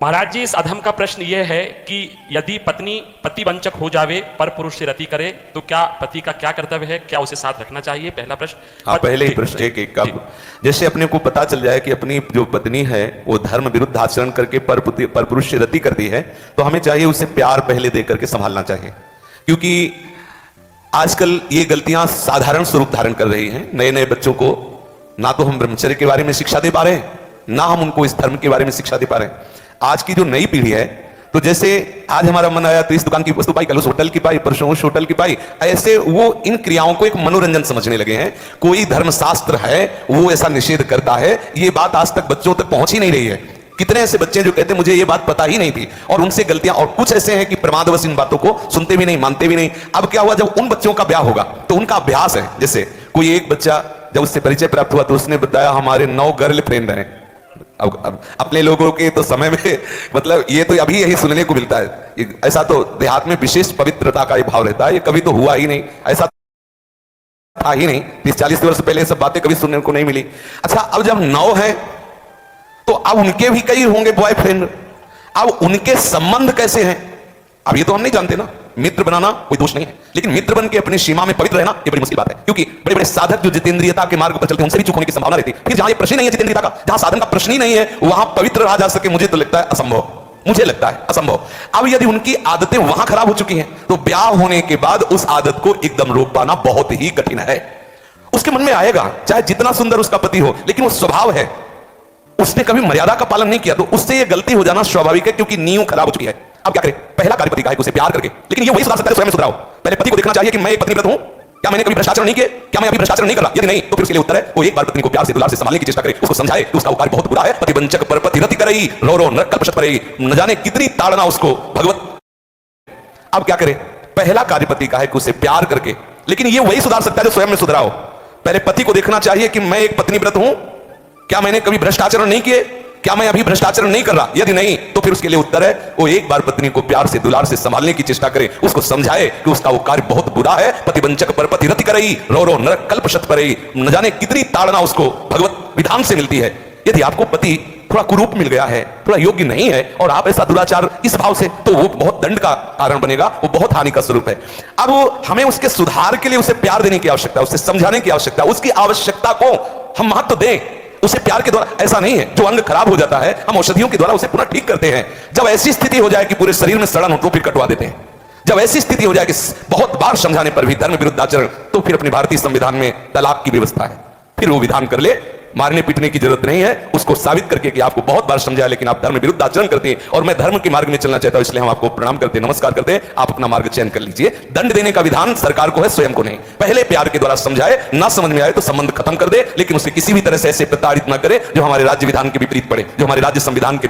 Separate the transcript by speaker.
Speaker 1: महाराज जी, इस अधम का प्रश्न यह है कि यदि पत्नी पतिवंचक हो जावे पर पुरुष से रति करे तो क्या पति का क्या कर्तव्य है, क्या उसे साथ रखना चाहिए? पहला प्रश्न।
Speaker 2: हाँ, पहले ही प्रश्न एक कब जैसे अपने को पता चल जाए कि अपनी जो पत्नी है वो धर्म विरुद्ध आचरण करके पर पुरुष से रति करती है तो हमें चाहिए उसे प्यार पहले दे करके संभालना चाहिए, क्योंकि आजकल ये गलतियां साधारण स्वरूप धारण कर रही हैं। नए नए बच्चों को ना तो हम ब्रह्मचर्य के बारे में शिक्षा दे पा रहे हैं, ना हम उनको इस धर्म के बारे में शिक्षा दे पा रहे हैं। आज की जो नई पीढ़ी है, तो जैसे आज हमारा मन आया तो इस दुकान की वस्तु पाई, कल उस होटल की पाई, परसों उस होटल की पाई, ऐसे वो इन क्रियाओं को एक मनोरंजन समझने लगे हैं। कोई धर्मशास्त्र है वो ऐसा निषेध करता है, ये बात आज तक बच्चों तक पहुंच ही नहीं रही है। कितने ऐसे बच्चे जो कहते हैं मुझे ये बात पता ही नहीं थी, और उनसे गलतियां, और कुछ ऐसे हैं कि प्रमादवश इन बातों को सुनते भी नहीं, मानते भी नहीं। अब क्या हुआ, जब उन बच्चों का ब्याह होगा तो उनका अभ्यास है। जैसे कोई एक बच्चा जब उससे परिचय प्राप्त हुआ तो उसने बताया हमारे 9 गर्लफ्रेंड हैं। अब अपने लोगों के तो समय में मतलब ये तो अभी यही सुनने को मिलता है। ऐसा तो देहात में विशेष पवित्रता का ये भाव रहता है, ये कभी तो हुआ ही नहीं, ऐसा था ही नहीं। 30-40 वर्ष पहले सब बातें कभी सुनने को नहीं मिली। अच्छा, अब जब 9 है तो अब उनके भी कई होंगे बॉयफ्रेंड। अब उनके संबंध कैसे हैं अब ये तो हम नहीं जानते ना। मित्र बनाना कोई दोष नहीं है, लेकिन मित्र बन के अपनी सीमा में पवित्र रहना ये बड़ी मुश्किल बात है, क्योंकि बड़े बड़े साधक जो जितेंद्रियता के मार्ग पर चलते हैं उनसे भी चूक होने की संभावना रहती है। फिर जहां ये प्रश्न ही नहीं है जितेंद्रियता का, जहां साधन का प्रश्न ही नहीं है, वहां पवित्र रहा जा सके, मुझे तो लगता है असंभव। मुझे लगता है असंभव। अब यदि उनकी आदतें वहां खराब हो चुकी हैं तो ब्याह होने के बाद उस आदत को एकदम रोक पाना बहुत ही कठिन है। उसके मन में आएगा चाहे जितना सुंदर उसका पति हो, लेकिन वो स्वभाव है, उसने कभी मर्यादा का पालन नहीं किया, तो उससे ये गलती हो जाना स्वाभाविक है, क्योंकि नींव खराब हो चुकी है। अब क्या करें? पहला कार्य पति का है उसे प्यार करके, लेकिन ये वही सुधार सकता है स्वयं में सुधराओ। पहले पति को देखना चाहिए कि मैं एक पत्नीव्रत हूं, क्या मैंने कभी भ्रष्टाचार नहीं किया, क्या मैं अभी भ्रष्टाचार नहीं कर रहा? यदि नहीं तो फिर उसके लिए उत्तर है वो एक बार पत्नी को प्यार से दुलार से संभालने की चेष्टा करे, उसको समझाए कि उसका कार्य बहुत बुरा है। पतिवंचक पर पतिरति करई, रो रो नरक कल्पशत परई, न जाने कितनी ताड़ना उसको भगवत। अब क्या करे? पहला कार्य पति का है कि उसे प्यार करके, लेकिन ये वही सुधार सकता है जो स्वयं में सुधराओ। पहले पति को देखना चाहिए कि मैं एक पत्नीव्रत हूं, क्या मैंने कभी भ्रष्टाचार नहीं किए, क्या मैं अभी भ्रष्टाचार नहीं कर रहा? यदि नहीं तो फिर उसके लिए उत्तर है वो एक बार पत्नी को प्यार से दुलार से संभालने की चेष्टा करे, उसको समझाए कि उसका वो कार्य बहुत बुरा है। पतिवंचक पर पतिरति करई, रो रो नरक कल्पशत परई, न जाने कितनी ताड़ना उसको भगवत विधान से मिलती है। यदि आपको पति थोड़ा कुरूप मिल गया है, थोड़ा योग्य नहीं है, और आप ऐसा दुराचार इस भाव से, तो वो बहुत दंड का कारण बनेगा, वो बहुत हानि का स्वरूप है। अब हमें उसके सुधार के लिए उसे प्यार देने की आवश्यकता है, उसे समझाने की आवश्यकता है, उसकी आवश्यकता को हम महत्व दें। उसे प्यार के द्वारा ऐसा नहीं है, जो अंग खराब हो जाता है हम औषधियों के द्वारा उसे पुनः ठीक करते हैं। जब ऐसी स्थिति हो जाए कि पूरे शरीर में सड़न हो तो फिर कटवा देते हैं। जब ऐसी स्थिति हो जाए कि बहुत बार समझाने पर भी धर्म विरुद्ध आचरण, तो फिर अपने भारतीय संविधान में तलाक की व्यवस्था है, फिर वो विधान कर ले। मारने पीटने की जरूरत नहीं है, उसको साबित करके कि आपको बहुत बार समझाया लेकिन आप धर्म विरुद्ध आचरण करते हैं और मैं धर्म के मार्ग में चलना चाहता हूं, इसलिए हम आपको प्रणाम करते हैं, नमस्कार करते हैं, आप अपना मार्ग चयन कर लीजिए। दंड देने का विधान सरकार को है, स्वयं को नहीं। पहले प्यार के द्वारा समझाए, ना समझ में आए तो संबंध खत्म कर दे, लेकिन उसे किसी भी तरह से ऐसे प्रताड़ित ना करे जो हमारे राज्य विधान के विपरीत पड़े, जो हमारे राज्य संविधान के